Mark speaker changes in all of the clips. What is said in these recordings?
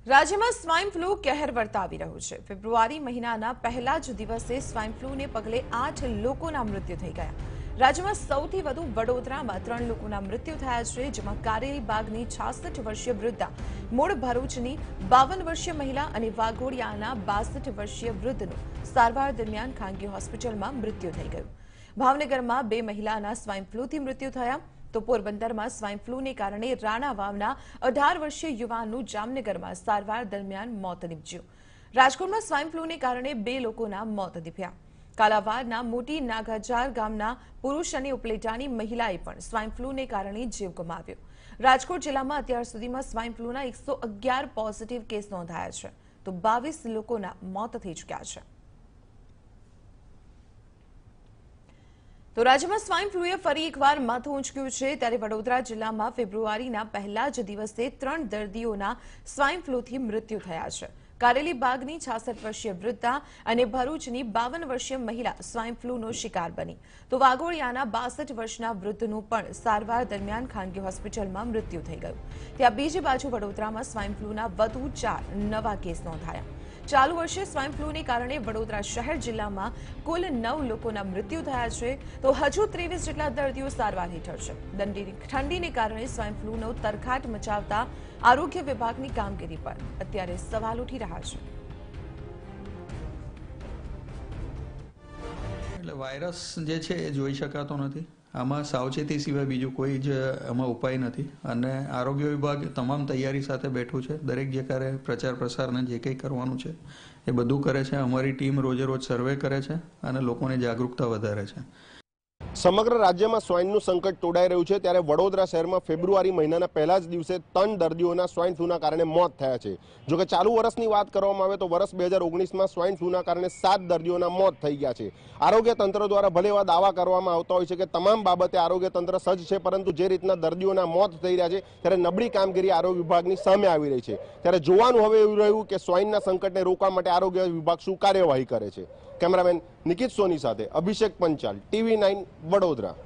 Speaker 1: રાજ્યમાં swine flu કહેર વર્તાવી રહ્યું છે। ફેબ્રુઆરી મહિનાના પહેલા જ દિવસે સ્વાઇન ફ્લૂને પગલે 8 લોકોના મૃત્યુ થઈ ગયા। રાજ્યમાં સૌથી વધુ વડોદરામાં 3 લોકોના મૃત્યુ થયા છે, જેમાં કારેલીબાગની 66 વર્ષીય વૃદ્ધા, મૂળ ભરૂચની 52 વર્ષીય મહિલા અને વાઘોડિયાના 62 વર્ષીય વૃદ્ધનું સારવાર દરમિયાન ખાનગી હોસ્પિટલમાં મૃત્યુ થઈ ગયું। ભાવનગરમાં 2 મહિલાના સ્વાઇન ફ્લૂથી મૃત્યુ થયા તો પોરબંદરમાં સ્વાઇન ફ્લૂને કારણે રાણાવાવના 18 વર્ષીય યુવાનનું જામનગરમાં સારવાર દરમિયાન મોત નીપજ્યું। રાજકોટમાં સ્વાઇન ફ્લૂને કારણે 2 લોકોના મોત નીપજ્યા। કાલાવાડના મોટી નાગાજાર ગામના પુરુષ અને ઉપલેટાની મહિલાએ પણ સ્વાઇન ફ્લૂને કારણે જીવ ગુમાવ્યો। રાજકોટ જિલ્લામાં અત્યાર સુધીમાં સ્વાઇન ફ્લૂના 111 પોઝિટિવ કેસ નોંધાયા છે તો 22 લોકોના મોત થઈ ચૂક્યા છે। તો રાજ્યમાં સ્વાઇન ફ્લૂએ ફરી એકવાર માથું ઊંચક્યું છે, ત્યારે વડોદરા જિલ્લામાં ફેબ્રુઆરીના પહેલા જ દિવસે 3 દર્દીઓના સ્વાઇન ફ્લૂથી મૃત્યુ થયા છે। કારેલીબાગની 66 વર્ષીય વૃદ્ધા અને ભરૂચની 52 વર્ષીય મહિલા સ્વાઇન ફ્લૂનો શિકાર બની તો વાઘોડિયાના 62 વર્ષના વૃદ્ધનું પણ સારવાર દરમિયાન ખાનગી હોસ્પિટલમાં મૃત્યુ થઈ ગયું। ત્યાં બીજી બાજુ વડોદરામાં સ્વાઇન ફ્લૂના વધુ 4 નવા કેસ નોંધાયા। ચાલુ વર્ષે સ્વાઇન ફ્લૂને કારણે વડોદરા શહેર જિલ્લામાં કુલ 9 લોકોના મૃત્યુ થયા છે તો હજુ 23 જેટલા દર્દીઓ સારવાર હેઠળ છે। ઠંડીને કારણે સ્વાઇન ફ્લૂનો તરખાટ મચાવતા આરોગ્ય વિભાગની કામગીરી પર અત્યારે સવાલ ઉઠી રહ્યા છે।
Speaker 2: એટલે વાયરસ જે છે એ જોઈ શકાતો નથી। આમાં સાવચેતી સિવાય બીજું કોઈ જ આમાં ઉપાય નથી અને આરોગ્ય વિભાગ તમામ તૈયારી સાથે બેઠું છે। દરેક જગ્યાએ પ્રચાર પ્રસારને જે કંઈ કરવાનું છે એ બધું કરે છે। અમારી ટીમ રોજે રોજ સર્વે કરે છે અને લોકોની જાગૃતતા વધારે છે।
Speaker 3: સમગ્ર રાજ્યમાં સ્વાઇનનું સંકટ તોડાઈ રહ્યું છે, ત્યારે વડોદરા શહેરમાં ફેબ્રુઆરી મહિનાના પહેલા જ દિવસે 3 દર્દીઓના સ્વાઇન ફ્લૂના કારણે મોત થયા છે। જો કે ચાલુ વર્ષની વાત કરવામાં આવે તો વર્ષ 2019માં સ્વાઇન ફ્લૂના કારણે 7 દર્દીઓના મોત થઈ ગયા છે। આરોગ્ય તંત્ર દ્વારા ભલે એવા દાવા કરવામાં આવતા હોય છે કે તમામ બાબતે આરોગ્ય તંત્ર સજ્જ છે, પરંતુ જે રીતના દર્દીઓના મોત થઈ રહ્યા છે ત્યારે નબળી કામગીરી આરોગ્ય વિભાગની સામે આવી રહી છે। ત્યારે જોવાનું હવે એવું રહ્યું કે સ્વાઇનના સંકટને રોકવા માટે આરોગ્ય વિભાગ શું કાર્યવાહી કરે છે। કેમેરામેન નિકિત સોની સાથે અભિષેક પંચાલ, TV9 વડોદરા।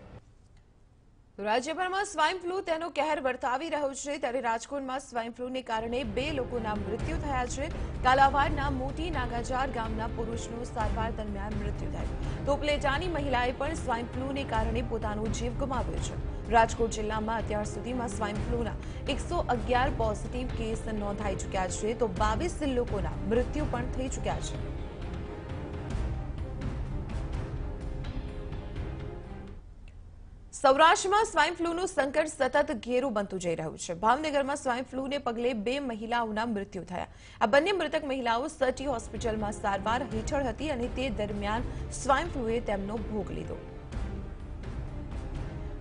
Speaker 1: રાજ્યભરમાં સ્વાઇન ફ્લૂ તેનો કહેર વર્તાવી રહ્યો છે, ત્યારે રાજકોટમાં સ્વાઇન ફ્લૂને કારણે 2 લોકોના મૃત્યુ થયા છે। કાલાવાડના મોટી નાગાજાર ગામના પુરુષનું સારવાર દરમિયાન મૃત્યુ થયું તો ઉપલેટાની મહિલાએ પણ સ્વાઇન ફ્લૂને કારણે પોતાનો જીવ ગુમાવ્યો છે। રાજકોટ જિલ્લામાં અત્યાર સુધીમાં સ્વાઇન ફ્લૂના 111 પોઝિટિવ કેસ નોંધાઈ ચૂક્યા છે તો 22 લોકોના મૃત્યુ પણ થઈ ચૂક્યા છે। સૌરાષ્ટ્રમાં સ્વાઇન ફ્લૂનું સંકટ સતત ઘેરું બનતું જઈ રહ્યું છે। ભાવનગરમાં સ્વાઇન ફ્લૂને પગલે 2 મહિલાઓના મૃત્યુ થયા। આ બંને મૃતક મહિલાઓ સટી હોસ્પિટલમાં સારવાર હેઠળ હતી અને તે દરમિયાન સ્વાઇન ફ્લૂએ તેમનો ભોગ લીધો।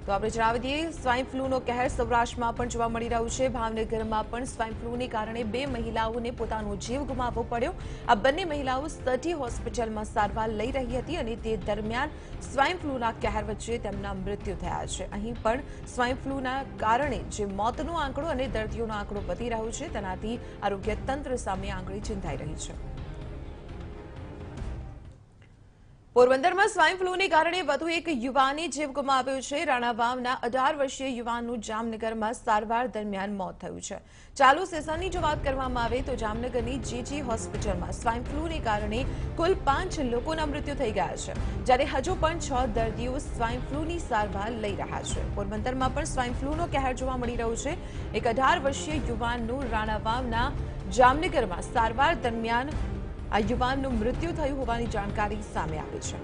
Speaker 1: તો આપણે જણાવી દઈએ, સ્વાઇન ફ્લૂનો કહેર સૌરાષ્ટ્રમાં પણ જોવા મળી રહ્યું છે। ભાવનગરમાં પણ સ્વાઇન ફ્લૂને કારણે 2 મહિલાઓને પોતાનો જીવ ગુમાવવો પડ્યો। આ બંને મહિલાઓ સટી હોસ્પિટલમાં સારવાર લઈ રહી હતી અને તે દરમિયાન સ્વાઇન ફ્લૂના કહેર વચ્ચે તેમના મૃત્યુ થયા છે। અહીં પણ સ્વાઇન ફ્લૂના કારણે જે મોતનો આંકડો અને દર્દીઓનો આંકડો વધી રહ્યો છે તેનાથી આરોગ્ય તંત્ર સામે આંગળી ચિંતાઈ રહી છે। પોરબંદરમાં સ્વાઇન ફ્લૂને કારણે વધુ એક યુવાને જીવ ગુમાવ્યો છે। રાણાવાવના 18 વર્ષીય યુવાનનું જામનગરમાં સારવાર દરમિયાન મોત થયું છે। ચાલુ સેશનની જો વાત કરવામાં આવે તો જામનગરની જીજી હોસ્પિટલમાં સ્વાઇન ફ્લૂને કારણે કુલ 5 લોકોના મૃત્યુ થઈ ગયા છે, જ્યારે હજુ પણ 6 દર્દીઓ સ્વાઇન ફ્લૂની સારવાર લઈ રહ્યા છે। પોરબંદરમાં પણ સ્વાઇન ફ્લૂનો કહેર જોવા મળી રહ્યો છે। એક 18 વર્ષીય યુવાનનું રાણાવાવના જામનગરમાં સારવાર દરમિયાન આ યુવાનનું મૃત્યુ થયું હોવાની જાણકારી સામે આવી છે।